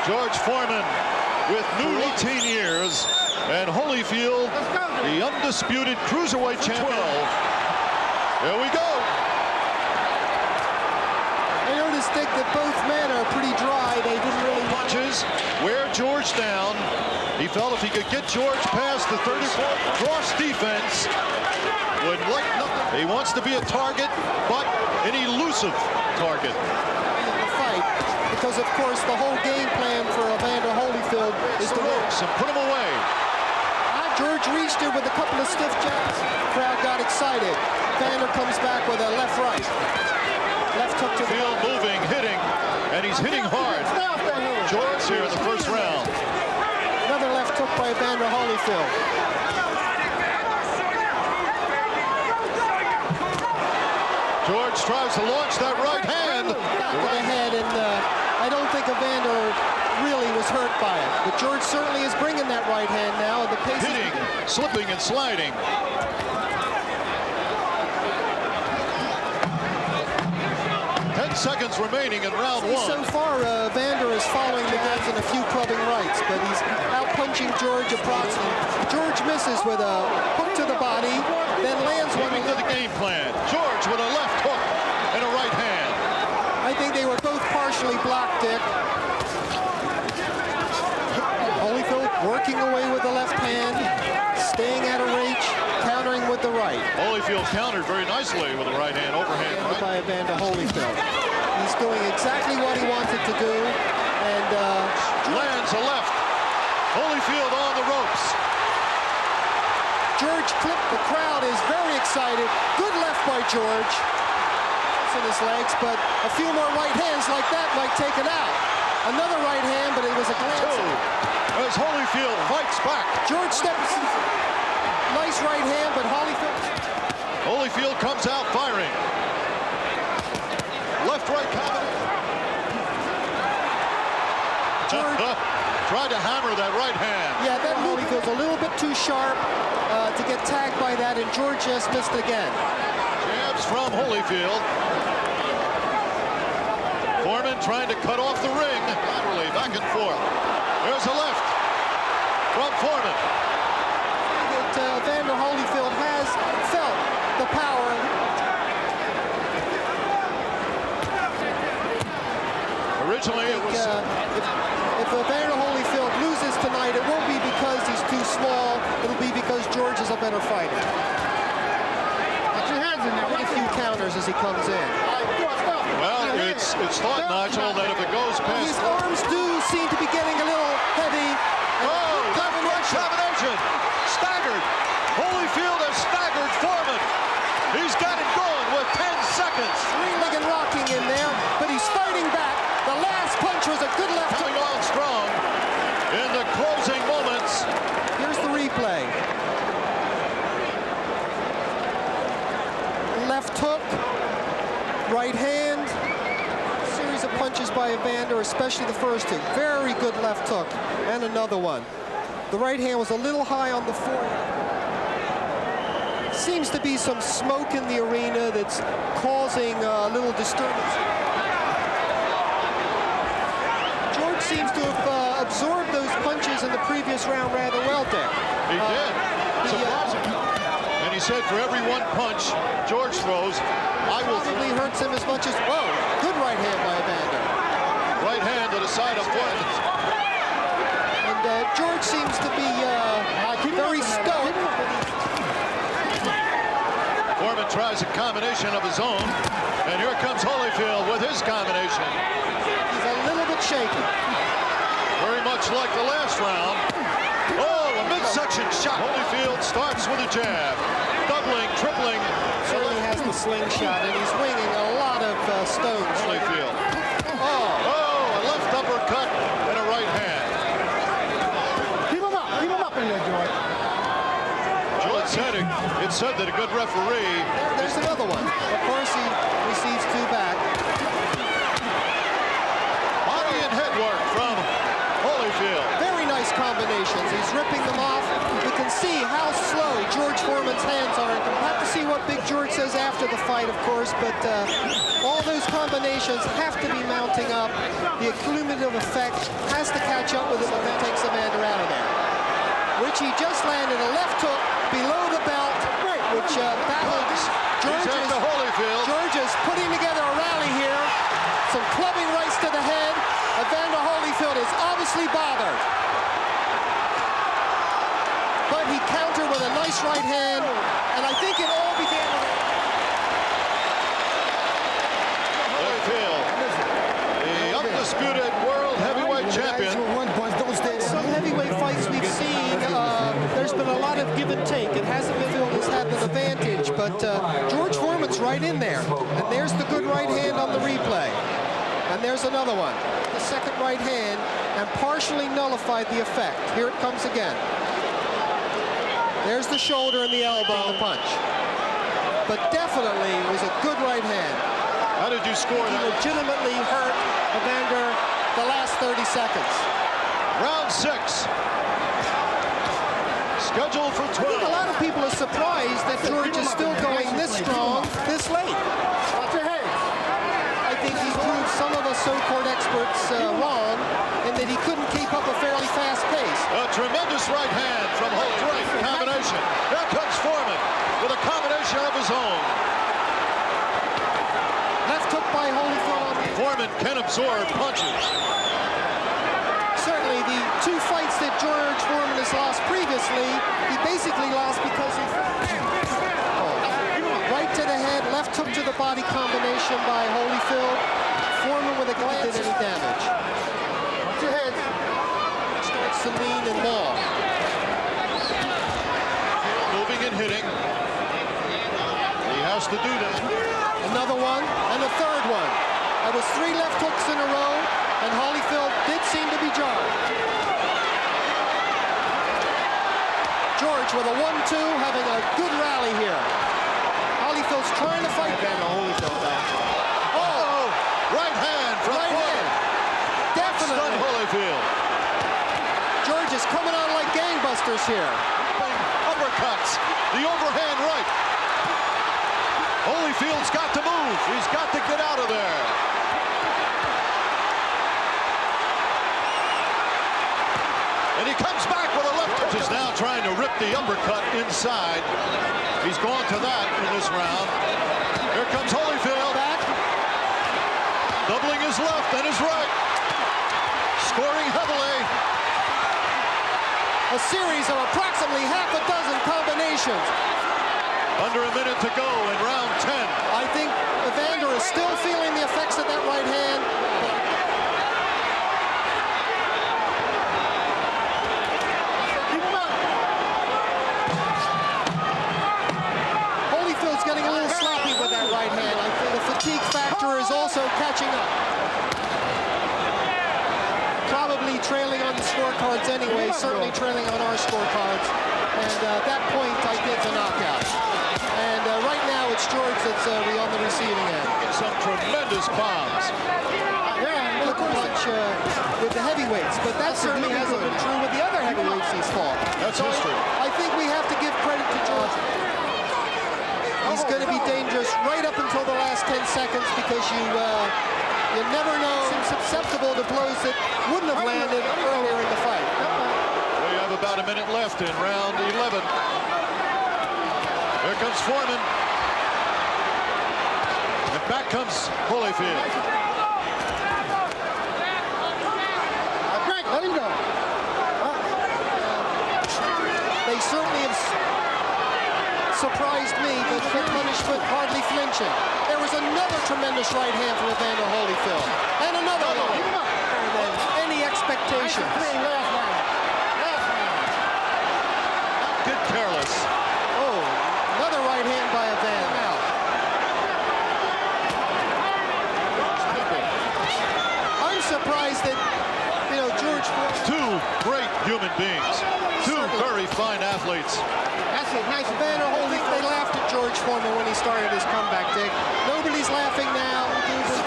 George Foreman with new 18 years, and Holyfield, the undisputed cruiserweight champion. There we go. I noticed, Dick, that both men are pretty dry. They didn't really punches, wear George down. He felt if he could get George past the 34 cross defense, would like nothing. He wants to be a target, but an elusive target. The fight, because of course the whole game plan for Evander Holyfield is to win and put him away. George reached it with a couple of stiff jabs. The crowd got excited. Evander comes back with a left-right. Left hook to the field, moving, hitting, and he's hitting hard. George here in the first round. Another left hook by Evander Holyfield. George tries to launch that right hand. Back of the head, and I don't think Evander really was hurt by it. But George certainly is bringing that right hand now. The pace hitting, slipping, and sliding. Seconds remaining in round one. So far, Evander is following the games in a few clubbing rights, but he's out punching George approximately. George misses with a hook to the body, then lands one into the game plan. George with a left hook and a right hand. I think they were both partially blocked, Dick. Holyfield working away with the left hand, staying out of reach, countering with the right. Holyfield countered very nicely with the right hand, overhand. Right by Evander Holyfield. He's doing exactly what he wanted to do, and lands a left. Holyfield on the ropes. George clipped. The crowd is very excited. Good left by George. In his legs, but a few more right hands like that might take it out. Another right hand, but it was a glance. As Holyfield fights back. George steps. Nice right hand, but Holyfield comes out firing. Left-right combination. George tried to hammer that right hand. Yeah, that Holyfield's a little bit too sharp to get tagged by that, and George just missed again. Jabs from Holyfield. Foreman trying to cut off the ring. Laterally, back and forth. There's a left from Foreman. Evander Holyfield has felt the power. Originally, it was... if Evander Holyfield loses tonight, it won't be because he's too small. It'll be because George is a better fighter. Put your hands in there. Get a few counters as he comes in. Well, it's thought, Nigel, that if it goes past... His arms do seem to be getting a little heavy. Oh, left-right combination. Staggered. Holyfield has staggered Foreman. He's got it going with 10 seconds. Three-legged rocking in there, but he's fighting back. The last punch was a good left. Coming on strong in the closing moments. Here's the replay. Left hook, right hand. A series of punches by Evander, especially the first two. Very good left hook, and another one. The right hand was a little high on the forehead. Seems to be some smoke in the arena that's causing a little disturbance. George seems to have absorbed those punches in the previous round rather well, Dick. He did. Surprising. And he said for every one punch George throws, I will... Probably hurts him as much as... Whoa, good right hand by Evander. Right hand to the side of Foreman. And George seems to be very stoic. Foreman tries a combination of his own, and here comes Holyfield with his combination. He's a little bit shaky. Very much like the last round. Oh, a midsection shot. Holyfield starts with a jab. Doubling, tripling. Certainly has the slingshot, and he's winging a lot of stones. Holyfield. Oh, a left uppercut and a right hand. Keep him up in there, George. George said it said that a good referee... There's another one. Of course, he receives two back. Body and head work from Holyfield. Very nice combinations. He's ripping them off. You can see how slow George Foreman's hands are. We'll have to see what Big George says after to the fight, of course, but all those combinations have to be mounting up. The cumulative effect has to catch up with him, and that takes Evander out of there. Richie just landed a left hook below the belt, which battles George is putting together a rally here. Some clubbing rights to the head. Evander Holyfield is obviously bothered. But he countered with a nice right hand, and I think it all began with Holyfield, the undisputed world heavyweight champion. some heavyweight fights we've seen. There's been a lot of give and take. It hasn't been Phil has had an advantage, but George Foreman's right in there. And there's the good right hand on the replay. And there's another one. The second right hand, and partially nullified the effect. Here it comes again. There's the shoulder and the elbow, the punch. But definitely was a good right hand. How did you score He that? legitimately hurt Evander the last 30 seconds. Round 6. Scheduled for I think a 12. lot of people are surprised that George is still going this strong, this late. I think he proved some of us so-called experts wrong in that he couldn't keep up a fairly fast pace. A tremendous right hand from Holt. Great combination. There comes Foreman with a combination of his own. Left hook by Holyfield on the... Foreman can absorb punches. Certainly the two fights that George Foreman has lost previously, he basically lost because of... Right to the head, left hook to the body combination by Holyfield. Foreman with a glance did any damage. Watch your head. Starts to lean and maul. Moving and hitting. He has to do that. Another one, and a third one. That was 3 left hooks in a row, and Holyfield did seem to be jarred. George with a 1-2, having a good rally here. Holyfield's trying to fight Evander Holyfield back. Oh, right hand from Right Foreman. hand. Definitely. Stunned Holyfield. George is coming on like gangbusters here. Uppercuts. The overhand right. Holyfield's got to move. He's got to get out of there. And he comes back with a left hook. Is now trying to rip the uppercut inside. He's gone to that in this round. Here comes Holyfield. Back. Doubling his left and his right. Scoring heavily. A series of approximately half a dozen combinations. Under a minute to go in round 10. I think Evander is still feeling the effects of that right hand. Holyfield's getting a little sloppy with that right hand. I think the fatigue factor is also catching up. Probably trailing on the scorecards anyway, certainly trailing on our scorecards. And at that point, I did the knockout. And right now, it's George that's on the receiving end. Some tremendous bombs. Look at punch with the heavyweights, but that certainly hasn't been true with the other heavyweights he's fought. That's history. I think we have to give credit to George. He's going to be dangerous right up until the last 10 seconds because you never know. He's susceptible to blows that wouldn't have landed earlier in the fight. We have about a minute left in round 11. Here comes Foreman. And back comes Holyfield. Let him go. They certainly have surprised me, but for punishment hardly flinching. There was another tremendous right hand from Evander Holyfield. And another one. Better than any expectations. Get careless. Oh, another right hand by Evander. Now. I'm surprised that, George Foreman. Two great human beings. Two very fine athletes. That's it. Nice. Evander Holyfield. They laughed at George Foreman when he started his comeback, Dick. Nobody's laughing now.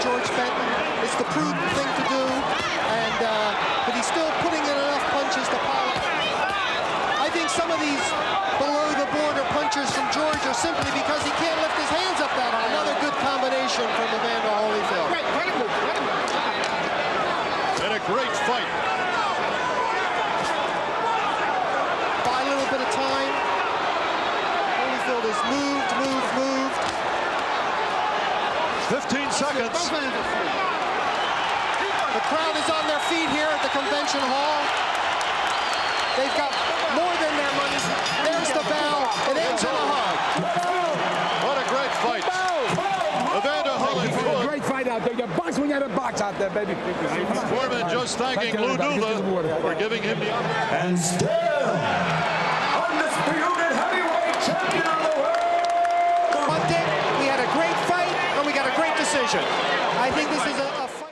George Benton. It's the prudent thing to do. And but he's still putting in enough punches to pile up. I think some of these below the border punches from George are simply because he can't lift his hands up that fight. Buy a little bit of time. Holyfield is moved. 15 seconds. The crowd is on their feet here at the convention hall. They've got more than their money. There's the bell. It ends in a hug. What a great fight. Evander Holyfield. Great fight out there. You box when you had a box out there, baby. Foreman just thanking Lou Duva for giving him the opportunity. And still, undisputed heavyweight champion of the world. Monday, we had a great fight and we got a great decision. I think this is a